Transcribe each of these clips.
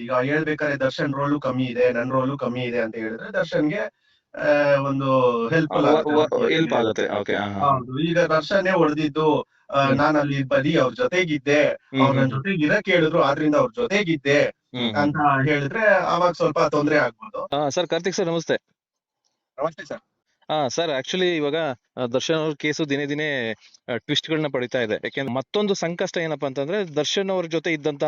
ಈಗ ಹೇಳ್ಬೇಕಾದ್ರೆ ದರ್ಶನ್ ರೋಲು ಕಮ್ಮಿ ಇದೆ, ನನ್ ರೋಲು ಕಮ್ಮಿ ಇದೆ ಅಂತ ಹೇಳಿದ್ರೆ ದರ್ಶನ್ಗೆ ಒಂದು ಹೆಲ್ಪ್ಫುಲ್ ಹೆಲ್ಪ್ ಆಗುತ್ತೆ. ಆಗುತ್ತೆ. ಹೌದು, ಈಗ ದರ್ಶನ್ನೇ ಹೊಡೆದಿದ್ದು ನಾನು ಅಲ್ಲಿ ಬರೀ ಅವ್ರ ಜೊತೆಗಿದ್ದೆ, ಅವ್ರ ನನ್ ಜೊತೆಗೆ ಇರಕ್ ಹೇಳಿದ್ರು ಆದ್ರಿಂದ ಅವ್ರ ಜೊತೆಗಿದ್ದೆ ಅಂತ ಹೇಳಿದ್ರೆ ಅವಾಗ ಸ್ವಲ್ಪ ತೊಂದ್ರೆ ಆಗ್ಬೋದು. ಸರ್ ಕಾರ್ತಿಕ್ ಸರ್ ನಮಸ್ತೆ. ನಮಸ್ತೆ ಸರ್. ಸರ್ ಆಕ್ಚುಲಿ ಇವಾಗ ದರ್ಶನ್ ಅವ್ರ ಕೇಸು ದಿನೇ ದಿನೇ ಟ್ವಿಸ್ಟ್ ಗಳನ್ನ ಪಡಿತಾ ಇದೆ. ಯಾಕೆಂದ್ರೆ ಮತ್ತೊಂದು ಸಂಕಷ್ಟ ಏನಪ್ಪಾ ಅಂತಂದ್ರೆ ದರ್ಶನ್ ಅವ್ರ ಜೊತೆ ಇದ್ದಂತ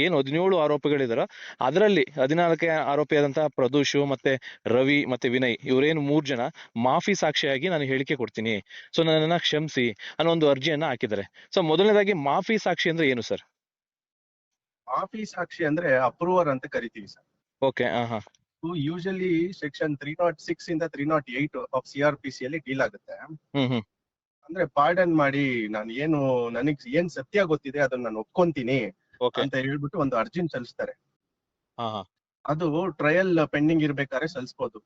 ಏನು 17 ಆರೋಪಿಗಳಿದಾರ ಅದರಲ್ಲಿ 14ನೇ ಆರೋಪಿಯಾದಂತಹ ಪ್ರದೂಷ್ ಮತ್ತೆ ರವಿ ಮತ್ತೆ ವಿನಯ್ ಇವರೇನು 3 ಜನ ಮಾಫಿ ಸಾಕ್ಷಿಯಾಗಿ ನಾನು ಹೇಳಿಕೆ ಕೊಡ್ತೀನಿ, ಸೊ ನನ್ನನ್ನ ಕ್ಷಮಿಸಿ ಅನ್ನೋ ಒಂದು ಅರ್ಜಿಯನ್ನ ಹಾಕಿದ್ದಾರೆ. ಸೊ ಮೊದಲನೇದಾಗಿ ಮಾಫಿ ಸಾಕ್ಷಿ ಅಂದ್ರೆ ಏನು ಸರ್? ಮಾಫಿ ಸಾಕ್ಷಿ ಅಂದ್ರೆ ಅಪ್ರೂವರ್ ಅಂತ ಕರಿತೀವಿ ಸರ್. ಓಕೆ. ಯೂಶಲಿ ಸೆಕ್ಷನ್ 306 ಇಂದ 308 ಆಫ್ CRPC ಅಲ್ಲಿ ಡೀಲ್ ಆಗುತ್ತೆ. ಅಂದ್ರೆ ಪಾರ್ಡನ್ ಮಾಡಿ ನಾನು ನನಗ್ ಏನ್ ಸತ್ಯ ಗೊತ್ತಿದೆ ಅದನ್ನ ನಾನು ಒಪ್ಕೊಂತೀನಿ ಅಂತ ಹೇಳ್ಬಿಟ್ಟು ಒಂದು ಅರ್ಜಿನ್ ಸಲ್ಲಿಸ್ತಾರೆ. ಅದು ಟ್ರಯಲ್ ಪೆಂಡಿಂಗ್ ಇರ್ಬೇಕಾದ್ರೆ ಸಲ್ಲಿಸಬಹುದು,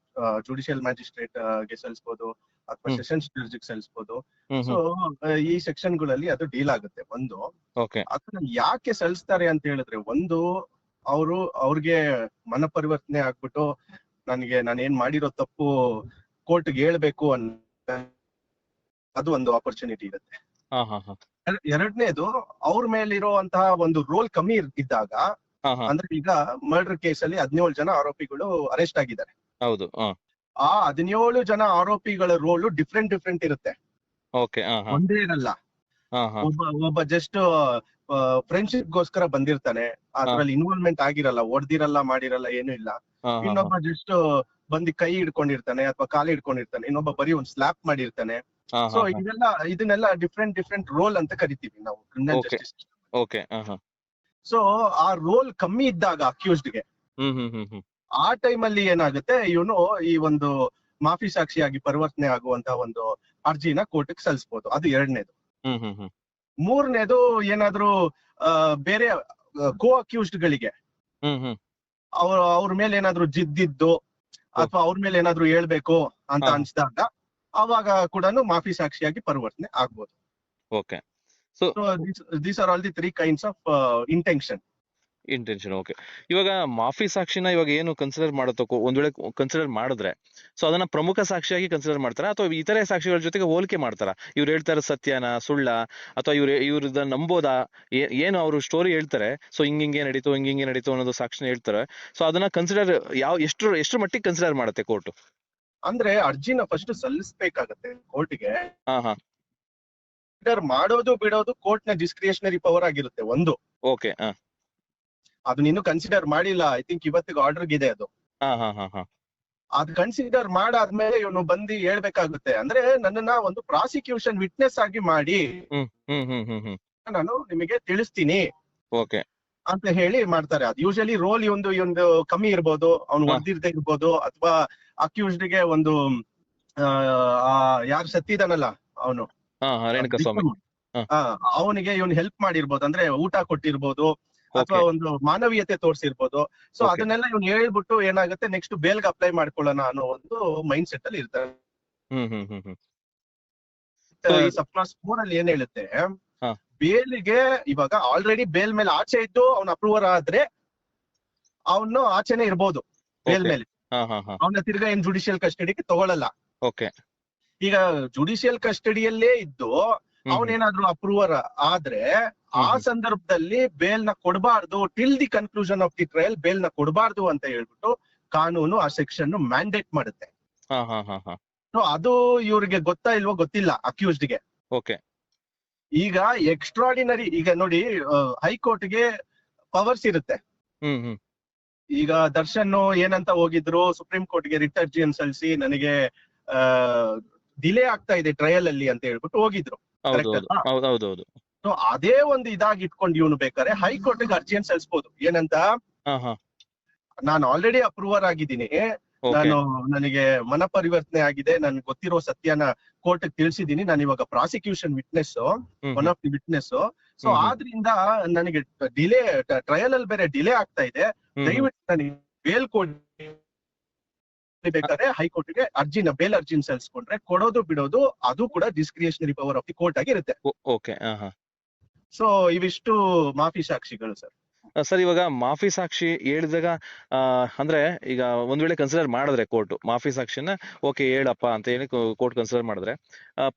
ಜುಡಿಷಿಯಲ್ ಮ್ಯಾಜಿಸ್ಟ್ರೇಟ್ ಗೆ ಸಲ್ಲಿಸಬಹುದು ಅಥವಾ ಸೆಷನ್ಸ್ ಜಡ್ಜ್ ಸಲ್ಲಿಸಬಹುದು. ಸೊ ಈ ಸೆಕ್ಷನ್ ಗಳಲ್ಲಿ ಅದು ಡೀಲ್ ಆಗುತ್ತೆ. ಒಂದು ಅದನ್ನ ಯಾಕೆ ಸಲ್ಲಿಸ್ತಾರೆ ಅಂತ ಹೇಳಿದ್ರೆ, ಒಂದು ಅವ್ರಿಗೆ ಮನಪರಿವರ್ತನೆ ಆಗ್ಬಿಟ್ಟು ನಾನೇನ್ ಮಾಡಿರೋ ತಪ್ಪು ಕೋರ್ಟ್ಗೆ ಹೇಳ್ಬೇಕು ಅಂತ ಅದು ಒಂದು ಆಪರ್ಚುನಿಟಿ ಇರುತ್ತೆ. ಎರಡನೇದು ಅವ್ರ ಮೇಲಿರುವಂತಹ ಒಂದು ರೋಲ್ ಕಮ್ಮಿ ಇದ್ದಾಗ, ಅಂದ್ರೆ ಈಗ ಮರ್ಡರ್ ಕೇಸಲ್ಲಿ 17 ಜನ ಆರೋಪಿಗಳು ಅರೆಸ್ಟ್ ಆಗಿದ್ದಾರೆ. ಹೌದು. ಆ 17 ಜನ ಆರೋಪಿಗಳ ರೋಲು ಡಿಫ್ರೆಂಟ್ ಇರುತ್ತೆ, ಒಂದೇ ಇರಲ್ಲ. ಒಬ್ಬ ಜಸ್ಟ್ ಫ್ರೆಂಡ್ಶಿಪ್ ಗೋಸ್ಕರ ಬಂದಿರ್ತಾನೆ, ಅದ್ರಲ್ಲಿ ಇನ್ವಾಲ್ವ್ಮೆಂಟ್ ಆಗಿರಲ್ಲ, ಹೊಡೆದಿರಲ್ಲ, ಮಾಡಿರಲ್ಲ, ಏನು ಇಲ್ಲ. ಇನ್ನೊಬ್ಬ ಜಸ್ಟ್ ಬಂದು ಕೈ ಹಿಡ್ಕೊಂಡಿರ್ತಾನೆ ಅಥವಾ ಕಾಲು ಹಿಡ್ಕೊಂಡಿರ್ತಾನೆ, ಇನ್ನೊಬ್ಬ ಬರೀ ಒಂದ್ ಸ್ಲಾಪ್ ಮಾಡಿರ್ತಾನೆ. ಸೊ ಇದನ್ನೆಲ್ಲ ಡಿಫ್ರೆಂಟ್ ರೋಲ್ ಅಂತ ಕರಿತೀವಿ ನಾವು ಕ್ರಿಮಿನಲ್ ಜಸ್ಟಿಸ್. ಸೊ ಆ ರೋಲ್ ಕಮ್ಮಿ ಇದ್ದಾಗ ಅಕ್ಯೂಸ್ಡ್ಗೆ ಆ ಟೈಮಲ್ಲಿ ಏನಾಗುತ್ತೆ, ಇವನು ಈ ಒಂದು ಮಾಫಿ ಸಾಕ್ಷಿಯಾಗಿ ಪರಿವರ್ತನೆ ಆಗುವಂತ ಒಂದು ಅರ್ಜಿನ ಕೋರ್ಟ್ಗೆ ಸಲ್ಲಿಸಬಹುದು. ಅದು ಎರಡನೇದು. ಮೂರನೇದು, ಏನಾದ್ರೂ ಬೇರೆ ಕೋ ಅಕ್ಯೂಸ್ಡ್ ಗಳಿಗೆ ಅವ್ರ ಮೇಲೆ ಏನಾದ್ರು ಜಿದ್ದಿದ್ದು ಅಥವಾ ಅವ್ರ ಮೇಲೆ ಏನಾದ್ರು ಹೇಳ್ಬೇಕು ಅಂತ ಅನ್ಸಿದಾಗ ಅವಾಗ ಕೂಡ ಮಾಫಿ ಸಾಕ್ಷಿಯಾಗಿ ಪರಿವರ್ತನೆ ಆಗ್ಬೋದು. Okay. So these are all the 3 kinds of intention. Okay. ಇವಾಗ ಮಾಫಿ ಸಾಕ್ಷಿನ ಇವಾಗ ಏನು ಕನ್ಸಿಡರ್ ಮಾಡತ್ತೋ, ಒಂದ್ ವೇಳೆ ಕನ್ಸಿಡರ್ ಮಾಡಿದ್ರೆ ಸೊ ಅದನ್ನ ಪ್ರಮುಖ ಸಾಕ್ಷಿಯಾಗಿ ಕನ್ಸಿಡರ್ ಮಾಡ್ತಾರ ಅಥವಾ ಇತರೆ ಸಾಕ್ಷಿಗಳ ಜೊತೆಗೆ ಹೋಲಿಕೆ ಮಾಡ್ತಾರ? ಇವ್ರು ಹೇಳ್ತಾರೆ ಸತ್ಯನ ಸುಳ್ಳ ಅಥವಾ ಇವ್ರನ್ನ ನಂಬೋದಾ? ಏನು ಅವರು ಸ್ಟೋರಿ ಹೇಳ್ತಾರೆ, ಸೊ ಹಿಂಗೆ ನಡೀತು ಅನ್ನೋದು ಸಾಕ್ಷಿನ ಹೇಳ್ತಾರೆ, ಸೊ ಅದನ್ನ ಕನ್ಸಿಡರ್ ಎಷ್ಟು ಮಟ್ಟಿಗೆ ಕನ್ಸಿಡರ್ ಮಾಡುತ್ತೆ ಕೋರ್ಟ್? ಅಂದ್ರೆ ಅರ್ಜಿನ ಫಸ್ಟ್ ಸಲ್ಲಿಸಬೇಕಾಗತ್ತೆ ಕೋರ್ಟ್ಗೆ. ಮಾಡೋದು ಬಿಡೋದು ಕೋರ್ಟ್ ನ ಡಿಸ್ಕ್ರಿಷನರಿ ಪವರ್ ಆಗಿರುತ್ತೆ ಒಂದು. ಓಕೆ. ಅದನ್ನ ಇನ್ನು ಕನ್ಸಿಡರ್ ಮಾಡಿಲ್ಲ, ಐ ಥಿಂಕ್ ಇವತ್ತಿಗೆ ಆರ್ಡರ್ ಇದೆ ಅದು. ಅದ್ ಕನ್ಸಿಡರ್ ಮಾಡಾದ್ಮೇಲೆ ಇವನು ಬಂದು ಹೇಳ್ಬೇಕಾಗುತ್ತೆ, ಅಂದ್ರೆ ನನ್ನನ್ನ ಒಂದು ಪ್ರಾಸಿಕ್ಯೂಷನ್ ವಿಟ್ನೆಸ್ ಆಗಿ ಮಾಡಿ ನಾನು ನಿಮಗೆ ತಿಳಿಸ್ತೀನಿ ಅಂತ ಹೇಳಿ ಮಾಡ್ತಾರೆ. ಅದು ಯೂಶಲಿ ರೋಲ್ ಒಂದು ಕಮ್ಮಿ ಇರ್ಬೋದು, ಅವ್ನು ಹೊಡೆದಿರ್ದೇ ಇರ್ಬೋದು, ಅಥವಾ ಅಕ್ಯೂಸ್ಡ್ ಗೆ ಒಂದು ಯಾರು ಸತ್ತಿದಾನಲ್ಲ ಅವನು ಅವನಿಗೆ ಇವನು ಹೆಲ್ಪ್ ಮಾಡಿರ್ಬೋದು, ಅಂದ್ರೆ ಊಟ ಕೊಟ್ಟಿರ್ಬೋದು ಅಥವಾ ಒಂದು ಮಾನವೀಯತೆ ತೋರಿಸಿರ್ಬೋದು. ಸೊ ಅದನ್ನೆಲ್ಲ ಇವ್ನು ಹೇಳ್ಬಿಟ್ಟು ಏನಾಗುತ್ತೆ, ನೆಕ್ಸ್ಟ್ ಬೇಲ್ಗೆ ಅಪ್ಲೈ ಮಾಡ್ಕೊಳ್ಳೋಣ ಅನ್ನೋ ಒಂದು ಮೈಂಡ್ ಸೆಟ್ ಅಲ್ಲಿ ಇರ್ತಾರೆ. ಸಬ್ ಕ್ಲಾಸ್ 4 ಅಲ್ಲಿ ಏನ್ ಹೇಳುತ್ತೆ, ಬೇಲಿಗೆ ಇವಾಗ ಆಲ್ರೆಡಿ ಬೇಲ್ ಮೇಲೆ ಆಚೆ ಇದ್ದು ಅವ್ನ ಅಪ್ರೂವರ್ ಆದ್ರೆ ಅವನು ಆಚೆನೆ ಇರ್ಬೋದು ಬೇಲ್ ಮೇಲೆ, ಅವನ ತಿರ್ಗಾ ಏನ್ ಜುಡಿಷಿಯಲ್ ಕಸ್ಟಡಿಗೆ ತಗೊಳಲ್ಲ. ಈಗ ಜುಡಿಷಿಯಲ್ ಕಸ್ಟಡಿಯಲ್ಲೇ ಇದ್ದು ಅವನೇನಾದ್ರೂ ಅಪ್ರೂವರ್ ಆದ್ರೆ ಆ ಸಂದರ್ಭದಲ್ಲಿ ಬೇಲ್ ನ ಕೊಡಬಾರ್ದು, till the conclusion of the trial bail ನ ಕೊಡಬಾರ್ದು ಅಂತ ಹೇಳ್ಬಿಟ್ಟು ಕಾನೂನು ಆ ಸೆಕ್ಷನ್ ಮ್ಯಾಂಡೇಟ್ ಮಾಡುತ್ತೆ. ಅದು ಇವ್ರಿಗೆ ಗೊತ್ತಾ ಇಲ್ವೋ ಗೊತ್ತಿಲ್ಲ ಅಕ್ಯೂಸ್ಡ್ ಗೆ. ಈಗ ಎಕ್ಸ್ಟ್ರಾಡಿನರಿ, ಈಗ ನೋಡಿ ಹೈಕೋರ್ಟ್ ಗೆ ಪವರ್ಸ್ ಇರುತ್ತೆ. ಈಗ ದರ್ಶನ್ ಏನಂತ ಹೋಗಿದ್ರು, ಸುಪ್ರೀಂ ಕೋರ್ಟ್ ಗೆ ರಿಟ್ ಅರ್ಜಿಯನ್ನು ಸಲ್ಲಿಸಿ ನನಗೆ ಡಿಲೇ ಆಗ್ತಾ ಇದೆ ಟ್ರಯಲ್ ಅಲ್ಲಿ ಅಂತ ಹೇಳ್ಬಿಟ್ಟು ಹೋಗಿದ್ರು. ಸೊ ಅದೇ ಒಂದು ಇದಾಗಿ ಇಟ್ಕೊಂಡು ಇವನು ಬೇಕಾದ್ರೆ ಹೈಕೋರ್ಟ್ ಗೆ ಅರ್ಜಿಯನ್ನು ಸಲ್ಲಿಸಬಹುದು. ಏನಂತ, ನಾನು ಆಲ್ರೆಡಿ ಅಪ್ರೂವರ್ ಆಗಿದ್ದೀನಿ, ನನಗೆ ಮನ ಪರಿವರ್ತನೆ ಆಗಿದೆ, ನನ್ಗೆ ಗೊತ್ತಿರೋ ಸತ್ಯನ ಕೋರ್ಟ್ ತಿಳಿಸಿದೀನಿ, ನಾನು ಇವಾಗ prosecution witness, one of the witness. So ಆದ್ರಿಂದ ನನಗೆ ಡಿಲೇ, ಟ್ರಯಲ್ ಅಲ್ಲಿ ಬೇರೆ ಡಿಲೇ ಆಗ್ತಾ ಇದೆ, ದಯವಿಟ್ಟು ನನಗೆ ಬೇಲ್ ಕೊಡಿ. ಬೇಕಾದ್ರೆ ಹೈಕೋರ್ಟ್ ಗೆ ಬೇಲ್ ಅರ್ಜಿನ ಸಲ್ಲಿಸ್ಕೊಂಡ್ರೆ ಕೊಡೋದು ಬಿಡೋದು ಅದು ಕೂಡ discretionary power of the court ಆಗಿರುತ್ತೆ. ಸೊ ಇವಿಷ್ಟು ಮಾಫಿ ಸಾಕ್ಷಿಗಳು ಸರ್. ಸರ್ ಇವಾಗ ಮಾಫಿ ಸಾಕ್ಷಿ ಹೇಳಿದಾಗ ಅಂದ್ರೆ ಈಗ ಒಂದ್ ವೇಳೆ ಕನ್ಸಿಡರ್ ಮಾಡಿದ್ರೆ ಕೋರ್ಟ್ ಮಾಫಿ ಸಾಕ್ಷಿನ ಓಕೆ ಹೇಳಪ್ಪ ಅಂತ ಹೇಳಿ ಕೋರ್ಟ್ ಕನ್ಸಿಡರ್ ಮಾಡಿದ್ರೆ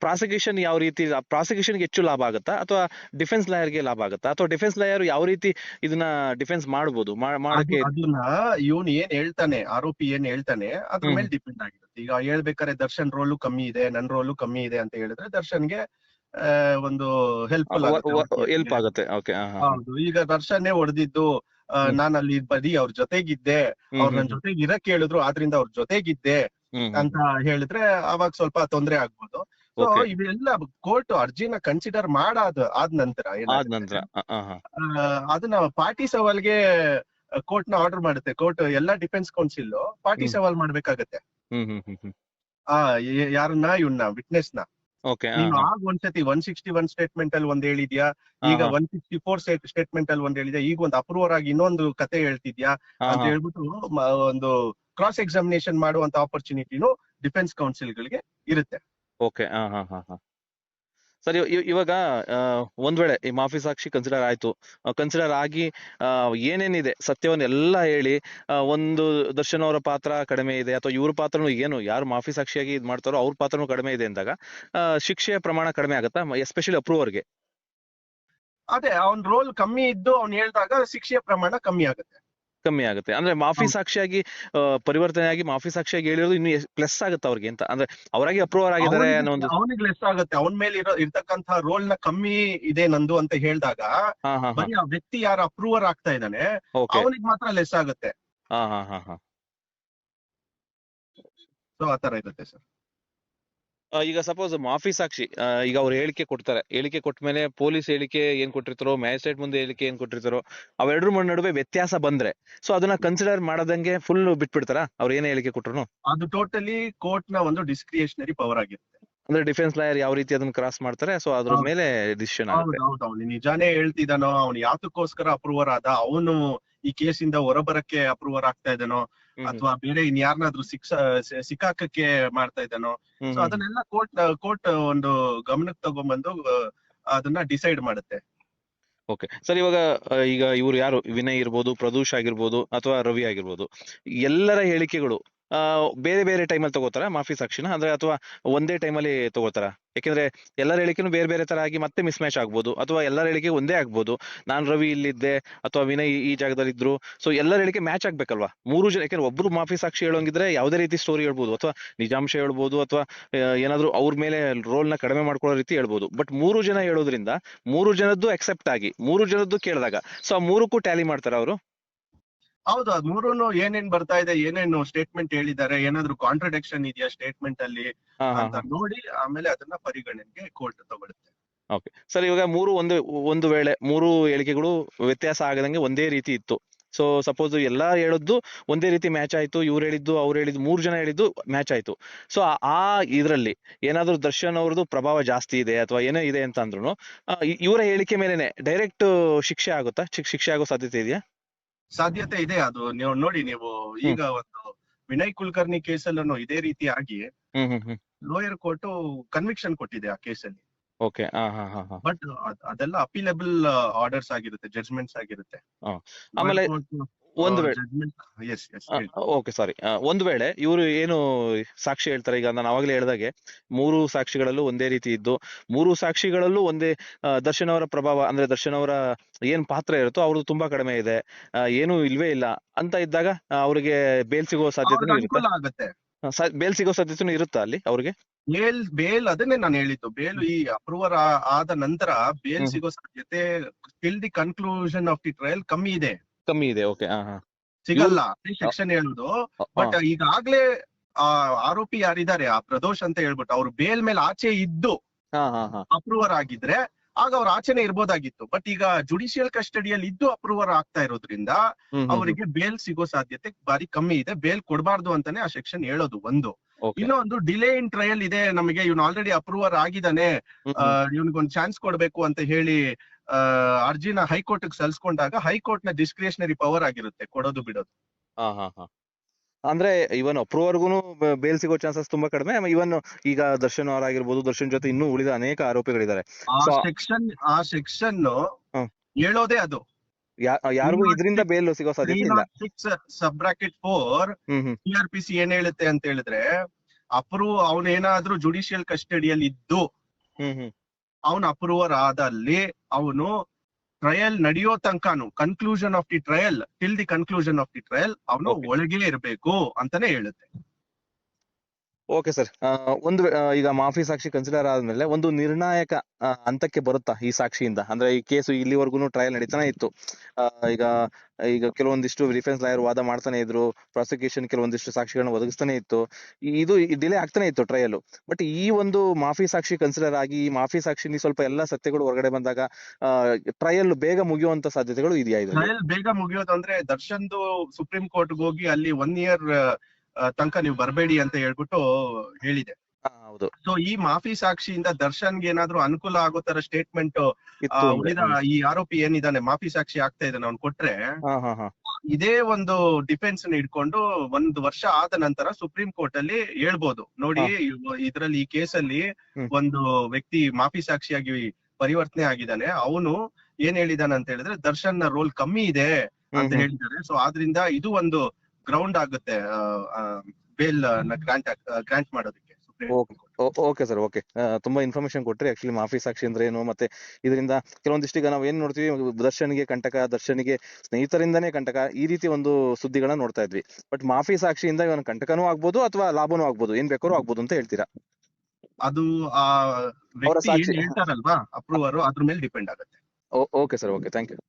ಪ್ರಾಸಿಕ್ಯೂಷನ್ ಯಾವ ರೀತಿ ಪ್ರಾಸಿಕ್ಯೂಷನ್ಗೆ ಹೆಚ್ಚು ಲಾಭ ಆಗುತ್ತಾ ಅಥವಾ ಡಿಫೆನ್ಸ್ ಲಾಯರ್ಗೆ ಲಾಭ ಆಗುತ್ತಾ ಅಥವಾ ಡಿಫೆನ್ಸ್ ಲಾಯರ್ ಯಾವ ರೀತಿ ಇದನ್ನ ಡಿಫೆನ್ಸ್ ಮಾಡ್ಬೋದು ಮಾಡಕ್ಕೆ ಅದನ್ನ ಇವನ್ ಏನ್ ಹೇಳ್ತಾನೆ, ಆರೋಪಿ ಏನ್ ಹೇಳ್ತಾನೆ ಅದ್ರ ಮೇಲೆ ಡಿಪೆಂಡ್ ಆಗಿರುತ್ತೆ. ಈಗ ಹೇಳ್ಬೇಕಾದ್ರೆ ದರ್ಶನ್ ರೋಲು ಕಮ್ಮಿ ಇದೆ, ನನ್ ರೋಲು ಕಮ್ಮಿ ಇದೆ ಅಂತ ಹೇಳಿದ್ರೆ ದರ್ಶನ್ಗೆ ಒಂದು ಹೆಲ್ಪ್ಫುಲ್ ಆಗುತ್ತೆ. ಓಕೆ. ಹೌದು. ಈಗ ದರ್ಶನ್ನೇ ಹೊಡೆದಿದ್ದು ನಾನ್ ಅಲ್ಲಿ ಬರೀ ಅವ್ರ ಜೊತೆಗಿದ್ದೆ, ಅವ್ರ ನನ್ ಜೊತೆಗೆ ಇರಕ್ ಹೇಳಿದ್ರು ಆದ್ರಿಂದ ಅವ್ರ ಜೊತೆಗಿದ್ದೆ ಅಂತ ಹೇಳಿದ್ರೆ ಅವಾಗ ಸ್ವಲ್ಪ ತೊಂದ್ರೆ ಆಗ್ಬೋದು. ಸೊ ಇವೆಲ್ಲ ಕೋರ್ಟ್ ಅರ್ಜಿನ ಕನ್ಸಿಡರ್ ಆದ ನಂತರ ಅದನ್ನ ಪಾರ್ಟಿ ಸವಾಲ್ಗೆ ಕೋರ್ಟ್ ನ ಆರ್ಡರ್ ಮಾಡುತ್ತೆ. ಕೋರ್ಟ್ ಎಲ್ಲಾ ಡಿಫೆನ್ಸ್ ಕೌನ್ಸಿಲ್ ಪಾರ್ಟಿ ಸವಾಲ್ ಮಾಡ್ಬೇಕಾಗತ್ತೆ. ಯಾರನ್ನ ಇವನ್ನ ವಿಟ್ನೆಸ್ ನ ನೀನು ಆಗ ಒಂದ್ಸತಿ 161 ಸ್ಟೇಟ್ಮೆಂಟ್ ಅಲ್ಲಿ ಒಂದ್ ಹೇಳಿದ್ಯಾ, ಈಗ 164 ಸ್ಟೇಟ್ಮೆಂಟ್ ಅಲ್ಲಿ ಒಂದ್ ಹೇಳಿದ್ಯಾ, ಈಗ ಒಂದು ಅಪ್ರೂವರ್ ಆಗಿ ಇನ್ನೊಂದು ಕತೆ ಹೇಳ್ತಿದ್ಯಾ ಅಂತ ಹೇಳ್ಬಿಟ್ಟು ಒಂದು ಕ್ರಾಸ್ ಎಕ್ಸಾಮಿನೇಷನ್ ಮಾಡುವಂತ ಆಪರ್ಚುನಿಟಿನು ಡಿಫೆನ್ಸ್ ಕೌನ್ಸಿಲ್ ಗಳಿಗೆ ಇರುತ್ತೆ. ಓಕೆ. ಸರಿ, ಇವಾಗ ಒಂದ್ ವೇಳೆ ಈ ಮಾಫಿ ಸಾಕ್ಷಿ ಕನ್ಸಿಡರ್ ಆಯ್ತು, ಕನ್ಸಿಡರ್ ಆಗಿ ಏನೇನಿದೆ ಸತ್ಯವನ್ನೆಲ್ಲ ಹೇಳಿ ಒಂದು ದರ್ಶನ್ ಅವರ ಪಾತ್ರ ಕಡಿಮೆ ಇದೆ ಅಥವಾ ಇವ್ರ ಪಾತ್ರನು ಏನು ಯಾರು ಮಾಫಿ ಸಾಕ್ಷಿಯಾಗಿ ಇದ್ ಮಾಡ್ತಾರೋ ಅವ್ರ ಪಾತ್ರನು ಕಡಿಮೆ ಇದೆ ಅಂದಾಗ ಶಿಕ್ಷೆಯ ಪ್ರಮಾಣ ಕಡಿಮೆ ಆಗುತ್ತಾ, ಎಸ್ಪೆಷಲಿ ಅಪ್ರೂವರ್ಗೆ? ಅದೇ ಅವನ್ ರೋಲ್ ಕಮ್ಮಿ ಇದ್ದು ಅವ್ನು ಹೇಳಿದಾಗ ಶಿಕ್ಷೆಯ ಪ್ರಮಾಣ ಕಮ್ಮಿ ಆಗುತ್ತೆ. ಅಂದ್ರೆ ಮಾಫಿ ಸಾಕ್ಷಿಯಾಗಿ ಪರಿವರ್ತನೆಯಾಗಿ ಮಾಫಿ ಸಾಕ್ಷಿಯಾಗಿ ಹೇಳಿರೋದು ಇನ್ನು ಪ್ಲಸ್ ಆಗುತ್ತೆ ಅವ್ರಿಗೆ ಅಂತ, ಅಂದ್ರೆ ಅವರಾಗಿ ಅಪ್ರೂವರ್ ಆಗಿದ್ದಾರೆ ಅನ್ನೋ ಒಂದು ಅವನಿಗೆ ಲೆಸ್ ಆಗುತ್ತೆ. ಅವನ ಮೇಲೆ ಇರ್ತಕ್ಕಂತ ರೋಲ್ ನ ಕಮ್ಮಿ ಇದೆ ನಂದು ಅಂತ ಹೇಳಿದಾಗ ಬರೀ ಆ ವ್ಯಕ್ತಿ ಯಾರು ಅಪ್ರೂವರ್ ಆಗ್ತಾ ಇದ್ದಾನೆ ಅವನಿಗೆ ಮಾತ್ರ ಲೆಸ್ ಆಗುತ್ತೆ. ಸೊ ಆತರ ಇರುತ್ತೆ ಸರ್. ಈಗ ಸಪೋಸ್ ಮಾಫಿ ಸಾಕ್ಷಿ ಈಗ ಅವ್ರು ಹೇಳಿಕೆ ಕೊಡ್ತಾರೆ, ಹೇಳಿಕೆ ಕೊಟ್ಟ ಮೇಲೆ ಪೊಲೀಸ್ ಹೇಳಿಕೆ ಏನ್ ಕೊಟ್ಟಿರ್ತಾರೋ ಮ್ಯಾಜಿಸ್ಟ್ರೇಟ್ ಮುಂದೆ ಹೇಳಿಕೆ ಏನ್ ಕೊಟ್ಟಿರ್ತಾರೋ ಅವೆರಡರ ನಡುವೆ ವ್ಯತ್ಯಾಸ ಬಂದ್ರೆ ಸೊ ಅದನ್ನ ಕನ್ಸಿಡರ್ ಮಾಡದಂಗೆ ಫುಲ್ ಬಿಟ್ಬಿಡ್ತಾರ ಅವ್ರು ಏನೇ ಹೇಳಿಕೆ ಕೊಟ್ರು? ಅದು ಟೋಟಲಿ ಕೋರ್ಟ್ ನ ಒಂದು ಡಿಸ್ಕ್ರಿಯೇಷನರಿ ಪವರ್ ಆಗಿರುತ್ತೆ. ಅಂದ್ರೆ ಡಿಫೆನ್ಸ್ ಲಾಯರ್ ಯಾವ ರೀತಿ ಅದನ್ನ ಕ್ರಾಸ್ ಮಾಡ್ತಾರೆ ಸೊ ಅದ್ರ ಮೇಲೆ ಡಿಸಿಷನ್ ಆಗುತ್ತೆ. ಅವ್ನು ನಿಜಾನೇ ಹೇಳ್ತಿದ್ದಾನೋ, ಅವ್ನು ಯಾತಕ್ಕೋಸ್ಕರ ಅಪ್ರೂವರ್ ಆದ, ಅವನು ಈ ಕೇಸಿಂದ ಹೊರಬರಕ್ಕೆ ಅಪ್ರೂವರ್ ಆಗ್ತಾ ಇದ್ದಾನೋ ಅಥವಾ ಬೇರೆ ಇನ್ಯಾರನ್ನಾದ್ರೂ ಸಿಕ್ಕಾಕಕ್ಕೆ ಮಾಡ್ತಾ ಇದ್ದಾನೋ, ಸೊ ಅದನ್ನೆಲ್ಲ ಕೋರ್ಟ್ ಒಂದು ಗಮನಕ್ಕೆ ತಗೊಂಡ್ಬಂದು ಅದನ್ನ ಡಿಸೈಡ್ ಮಾಡುತ್ತೆ. ಓಕೆ ಸರ್, ಈಗ ಇವ್ರು ಯಾರು ವಿನಯ್ ಇರ್ಬೋದು, ಪ್ರದೂಷ್ ಆಗಿರ್ಬೋದು ಅಥವಾ ರವಿ ಆಗಿರ್ಬೋದು, ಎಲ್ಲರ ಹೇಳಿಕೆಗಳು ಬೇರೆ ಬೇರೆ ಟೈಮಲ್ಲಿ ತಗೋತಾರ ಮಾಫಿ ಸಾಕ್ಷಿನ, ಅಂದ್ರೆ ಅಥವಾ ಒಂದೇ ಟೈಮಲ್ಲಿ ತಗೋತಾರ? ಯಾಕೆಂದ್ರೆ ಎಲ್ಲರ ಹೇಳಿಕೆನು ಬೇರೆ ಬೇರೆ ತರ ಆಗಿ ಮತ್ತೆ ಮಿಸ್ ಮ್ಯಾಚ್ ಆಗ್ಬೋದು, ಅಥವಾ ಎಲ್ಲರ ಹೇಳಿಕೆ ಒಂದೇ ಆಗ್ಬೋದು. ನಾನ್ ರವಿ ಇಲ್ಲಿದ್ದೆ ಅಥವಾ ವಿನಯ್ ಈ ಜಾಗದಲ್ಲಿ ಇದ್ರು, ಸೊ ಎಲ್ಲರ ಹೇಳಿಕೆ ಮ್ಯಾಚ್ ಆಗ್ಬೇಕಲ್ವಾ? ಮೂರು ಜನ, ಯಾಕೆಂದ್ರೆ ಒಬ್ರು ಮಾಫಿ ಸಾಕ್ಷಿ ಹೇಳೋಂಗಿದ್ರೆ ಯಾವುದೇ ರೀತಿ ಸ್ಟೋರಿ ಹೇಳ್ಬೋದು ಅಥವಾ ನಿಜಾಂಶ ಹೇಳ್ಬೋದು ಅಥವಾ ಏನಾದ್ರು ಅವ್ರ ಮೇಲೆ ರೋಲ್ ನ ಕಡಿಮೆ ಮಾಡ್ಕೊಳ್ಳೋ ರೀತಿ ಹೇಳ್ಬೋದು. ಬಟ್ ಮೂರು ಜನ ಹೇಳೋದ್ರಿಂದ ಮೂರು ಜನದ್ದು ಅಕ್ಸೆಪ್ಟ್ ಆಗಿ ಮೂರು ಜನದ್ದು ಕೇಳಿದಾಗ ಸೊ ಆ ಮೂರಕ್ಕೂ ಟ್ಯಾಲಿ ಮಾಡ್ತಾರ ಅವರು? ಹೌದು, ಅದ್ ಮೂರೂನು ಏನೇನ್ ಬರ್ತಾ ಇದೆ, ಏನೇನು ಸ್ಟೇಟ್ಮೆಂಟ್ ಹೇಳಿದ್ದಾರೆ, ಏನಾದ್ರು ಕಾಂಟ್ರಡಿಕ್ಷನ್ ಇದೆಯಾ ಸ್ಟೇಟ್ಮೆಂಟ್ ಅಲ್ಲಿ ಅಂತ ನೋಡಿ ಆಮೇಲೆ ಅದನ್ನ ಪರಿಗಣನೆಗೆ ಕೋರ್ಟ್ ತಗೊಳುತ್ತೆ. ಓಕೆ ಸರ್, ಇವಾಗ ಒಂದು ವೇಳೆ ಮೂರು ಹೇಳಿಕೆಗಳು ವ್ಯತ್ಯಾಸ ಆಗದಂಗೆ ಒಂದೇ ರೀತಿ ಇತ್ತು, ಸೊ ಸಪೋಸ್ ಎಲ್ಲಾ ಹೇಳಿದ್ದು ಒಂದೇ ರೀತಿ ಮ್ಯಾಚ್ ಆಯ್ತು, ಇವ್ರು ಹೇಳಿದ್ದು ಅವ್ರು ಹೇಳಿದ್ದು ಮೂರು ಜನ ಹೇಳಿದ್ದು ಮ್ಯಾಚ್ ಆಯ್ತು, ಸೊ ಆ ಇದ್ರಲ್ಲಿ ಏನಾದ್ರು ದರ್ಶನ್ ಅವ್ರದ್ದು ಪ್ರಭಾವ ಜಾಸ್ತಿ ಇದೆ ಅಥವಾ ಏನೋ ಇದೆ ಅಂತ ಅಂದ್ರು ಇವರ ಹೇಳಿಕೆ ಮೇಲೆನೆ ಡೈರೆಕ್ಟ್ ಶಿಕ್ಷೆ ಆಗುತ್ತಾ? ಶಿಕ್ಷೆ ಆಗೋ ಸಾಧ್ಯತೆ ಇದೆಯಾ? ಸಾಧ್ಯತೆ ಇದೆ. ಅದು ನೀವು ನೋಡಿ, ನೀವು ಈಗ ಒಂದು ವಿನಯ್ ಕುಲಕರ್ಣಿ ಕೇಸಲ್ಲೂ ಇದೇ ರೀತಿ ಆಗಿ ಲೋಯರ್ ಕೋರ್ಟ್ ಕನ್ವಿಕ್ಷನ್ ಕೊಟ್ಟಿದೆ ಆ ಕೇಸಲ್ಲಿ. ಓಕೆ. ಬಟ್ ಅದೆಲ್ಲ ಅಪೀಲೇಬಲ್ ಆರ್ಡರ್ಸ್ ಆಗಿರುತ್ತೆ, ಜಡ್ಜ್ಮೆಂಟ್ಸ್ ಆಗಿರುತ್ತೆ. ಆಮೇಲೆ ಒಂದು ವೇಳೆ ಓಕೆ ಸಾರಿ, ಒಂದು ವೇಳೆ ಇವರು ಏನು ಸಾಕ್ಷಿ ಹೇಳ್ತಾರೆ, ಈಗ ನಾನು ಅವಾಗಲೇ ಹೇಳಿದಾಗೆ ಮೂರು ಸಾಕ್ಷಿಗಳಲ್ಲೂ ಒಂದೇ ರೀತಿ ಇದ್ದು ಮೂರು ಸಾಕ್ಷಿಗಳಲ್ಲೂ ಒಂದೇ ದರ್ಶನ್ ಅವರ ಪ್ರಭಾವ, ಅಂದ್ರೆ ದರ್ಶನ್ ಅವರ ಏನ್ ಪಾತ್ರ ಇರುತ್ತೋ ಅವ್ರದ್ದು ತುಂಬಾ ಕಡಿಮೆ ಇದೆ, ಏನು ಇಲ್ವೇ ಇಲ್ಲ ಅಂತ ಇದ್ದಾಗ ಅವ್ರಿಗೆ ಬೇಲ್ ಸಿಗೋ ಸಾಧ್ಯತೆ ಇರುತ್ತೆ? ಬೇಲ್ ಸಿಗೋ ಸಾಧ್ಯತೆನೂ ಇರುತ್ತಾ ಅಲ್ಲಿ ಅವ್ರಿಗೆ? ಬೇಲ್ ಅದನ್ನೇ ನಾನು ಹೇಳಿದ್ದು, ಬೇಲ್ ಈ ಅಪ್ರೂವರ್ ಆದ ನಂತರ ಬೇಲ್ ಸಿಗೋ ಸಾಧ್ಯತೆ till the conclusion of the trial ಕಮ್ಮಿ ಇದೆ. ಓಕೆ. ಸಿಗಲ್ಲ ಸೆಕ್ಷನ್ ಹೇಳುದು. ಬಟ್ ಈಗಾಗ್ಲೇ ಆರೋಪಿ ಯಾರಿದ್ದಾರೆ ಆ ಪ್ರದೋಷ್ ಅಂತ ಹೇಳ್ಬಿಟ್ಟು ಅವ್ರು ಬೇಲ್ ಮೇಲೆ ಆಚೆ ಇದ್ದು ಅಪ್ರೂವರ್ ಆಗಿದ್ರೆ ಆಗ ಅವ್ರ ಆಚೆನೆ ಇರ್ಬೋದಾಗಿತ್ತು. ಬಟ್ ಈಗ ಜುಡಿಷಿಯಲ್ ಕಸ್ಟಡಿಯಲ್ಲಿ ಇದ್ದು ಅಪ್ರೂವರ್ ಆಗ್ತಾ ಇರೋದ್ರಿಂದ ಅವರಿಗೆ ಬೇಲ್ ಸಿಗೋ ಸಾಧ್ಯತೆ ಬಾರಿ ಕಮ್ಮಿ ಇದೆ. ಬೇಲ್ ಕೊಡಬಾರ್ದು ಅಂತಾನೆ ಆ ಸೆಕ್ಷನ್ ಹೇಳೋದು ಒಂದು. ಇನ್ನೊಂದು ಡಿಲೇ ಇನ್ ಟ್ರಯಲ್ ಇದೆ, ನಮಗೆ ಇವ್ನು ಆಲ್ರೆಡಿ ಅಪ್ರೂವರ್ ಆಗಿದ್ದಾನೆ, ಇವ್ನಿಗೊಂದು ಚಾನ್ಸ್ ಕೊಡ್ಬೇಕು ಅಂತ ಹೇಳಿ ಅರ್ಜಿನ ಹೈಕೋರ್ಟ್ ಸಲ್ಲಿಸ್ಕೊಂಡಾಗ ಹೈಕೋರ್ಟ್ ನ ಡಿಸ್ಕ್ರಿಯೇಷನರಿ ಪವರ್ ಆಗಿರುತ್ತೆ ಕೊಡೋದು ಬಿಡೋದು. ಅಂದ್ರೆ ಇವನ್ ಅಪ್ರೂವರ್ಗುನು ಬೇಲ್ ಸಿಗೋ ಚಾನ್ಸಸ್ ತುಂಬಾ ಕಡಿಮೆ. ಇವನ್ ಈಗ ದರ್ಶನ್ ಅವರಾಗಿರ್ಬೋದು, ದರ್ಶನ್ ಜೊತೆ ಇನ್ನೂ ಉಳಿದ ಅನೇಕ ಆರೋಪಿಗಳಿದ್ದಾರೆ. ಆ ಸೆಕ್ಷನ್ ಹೇಳೋದೇ ಅದು. ಯಾರಿಗೂ ಇದರಿಂದ ಬೇಲ್ ಸಿಗೋ ಸಾಧ್ಯತೆ ಇಲ್ಲ. 306 ಸಬ್ ಬ್ರಾಕೆಟ್ 4 CRPC ಏನ್ ಹೇಳುತ್ತೆ ಅಂತ ಹೇಳಿದ್ರೆ, ಅವನೇನಾದ್ರೂ ಜುಡಿಷಿಯಲ್ ಕಸ್ಟಡಿಯಲ್ಲಿ ಇದ್ದು ಅವನ ಅಪ್ರೂವರ್ ಆದಲ್ಲಿ ಅವನು ಟ್ರಯಲ್ ನಡೆಯೋ ತನಕನು conclusion of the trial till the conclusion of the trial ಅವನು ಒಳಗೆ ಇರಬೇಕು ಅಂತಾನೆ ಹೇಳುತ್ತೆ. Okay sir. ಈಗ ಮಾಫಿ ಸಾಕ್ಷಿ ಕನ್ಸಿಡರ್ ಆದ್ಮೇಲೆ ಒಂದು ನಿರ್ಣಾಯಕ ಹಂತಕ್ಕೆ ಬರುತ್ತಾ ಈ ಸಾಕ್ಷಿಯಿಂದ? ಅಂದ್ರೆ ಈ ಕೇಸು ಇಲ್ಲಿವರೆಗೂ ಟ್ರಯಲ್ ನಡೀತಾನೆ ಇತ್ತು. ಈಗ ಕೆಲವೊಂದಿಷ್ಟು ಡಿಫೆನ್ಸ್ ಲಾಯರ್ ವಾದ ಮಾಡ್ತಾನೆ ಇದ್ರು, ಪ್ರಾಸಿಕ್ಯೂಷನ್ ಕೆಲವೊಂದಿಷ್ಟು ಸಾಕ್ಷಿಗಳನ್ನ ಒದಗಿಸ್ತಾನೆ ಇತ್ತು, ಇದು ಡಿಲೇ ಆಗ್ತಾನೆ ಇತ್ತು ಟ್ರಯಲ್. ಬಟ್ ಈ ಒಂದು ಮಾಫಿ ಸಾಕ್ಷಿ ಕನ್ಸಿಡರ್ ಆಗಿ ಈ ಮಾಫಿ ಸಾಕ್ಷಿ ಸ್ವಲ್ಪ ಎಲ್ಲಾ ಸತ್ಯಗಳು ಹೊರಗಡೆ ಬಂದಾಗ ಟ್ರಯಲ್ ಬೇಗ ಮುಗಿಯುವಂತ ಸಾಧ್ಯತೆಗಳು ಇದೆಯಾ? ಟ್ರಯಲ್ ಬೇಗ ಮುಗಿಯೋದಂದ್ರೆ ದರ್ಶನ್ದು ಸುಪ್ರೀಂ ಕೋರ್ಟ್ಗೆ ಹೋಗಿ ಅಲ್ಲಿ 1 year ತನಕ ನೀವು ಬರಬೇಡಿ ಅಂತ ಹೇಳ್ಬಿಟ್ಟು ಹೇಳಿದೆ. ಹೌದು. ಸೊ ಈ ಮಾಫಿ ಸಾಕ್ಷಿಯಿಂದ ದರ್ಶನ್ಗೆ ಏನಾದ್ರು ಅನುಕೂಲ ಆಗೋ ತರ ಸ್ಟೇಟ್ಮೆಂಟ್ ಉಳಿದ ಈ ಆರೋಪಿ ಏನಿದಾನೆ ಮಾಫಿ ಸಾಕ್ಷಿ ಆಗ್ತಾ ಇದ್ದಾನೆ ಅವ್ನು ಕೊಟ್ರೆ, ಇದೇ ಒಂದು ಡಿಫೆನ್ಸ್ ಇಟ್ಕೊಂಡು 1 ವರ್ಷ ಆದ ನಂತರ ಸುಪ್ರೀಂ ಕೋರ್ಟ್ ಅಲ್ಲಿ ಹೇಳ್ಬೋದು, ನೋಡಿ ಇದ್ರಲ್ಲಿ ಈ ಕೇಸಲ್ಲಿ ಒಂದು ವ್ಯಕ್ತಿ ಮಾಫಿ ಸಾಕ್ಷಿಯಾಗಿ ಪರಿವರ್ತನೆ ಆಗಿದ್ದಾನೆ, ಅವನು ಏನ್ ಹೇಳಿದಾನೆ ಅಂತ ಹೇಳಿದ್ರೆ ದರ್ಶನ್ ನ ರೋಲ್ ಕಮ್ಮಿ ಇದೆ ಅಂತ ಹೇಳಿದ್ದಾರೆ. ಸೊ ಆದ್ರಿಂದ ಇದು ಒಂದು ಗ್ರೌಂಡ್ ಆಗುತ್ತೆ ಬೇಲ್ ಗ್ರಾಂಟ್ ಮಾಡೋದಕ್ಕೆ. Okay sir, okay. ತುಂಬಾ ಇನ್ಫಾರ್ಮೇಶನ್ ಕೊಟ್ರಿ. ಆಕ್ಚುಲಿ ಮಾಫಿ ಸಾಕ್ಷಿ ಅಂದ್ರೆ ಏನು, ಮತ್ತೆ ಇದರಿಂದ ಕೆಲವೊಂದಿಷ್ಟು ಈಗ ನಾವು ಏನ್ ನೋಡ್ತೀವಿ, ದರ್ಶನ್ಗೆ ಕಂಟಕ, ದರ್ಶನ್ಗೆ ಸ್ನೇಹಿತರಿಂದನೇ ಕಂಟಕ, ಈ ರೀತಿ ಒಂದು ಸುದ್ದಿಗಳನ್ನ ನೋಡ್ತಾ ಇದ್ವಿ. ಬಟ್ ಮಾಫಿ ಸಾಕ್ಷಿಯಿಂದ ಇವನ್ ಕಂಟಕನೂ ಆಗ್ಬೋದು ಅಥವಾ ಲಾಭನೂ ಆಗ್ಬೋದು, ಏನ್ ಬೇಕಾದ್ರೂ ಆಗ್ಬೋದು ಅಂತ ಹೇಳ್ತೀರಾ? ಅದು ಆ ವ್ಯಕ್ತಿ ಏನ್ ಹೇಳ್ತಾರಲ್ವಾ ಅಪ್ರೂವರ್, ಅದ್ರ ಮೇಲೆ ಡಿಪೆಂಡ್ ಆಗುತ್ತೆ. Okay sir, okay. Thank you.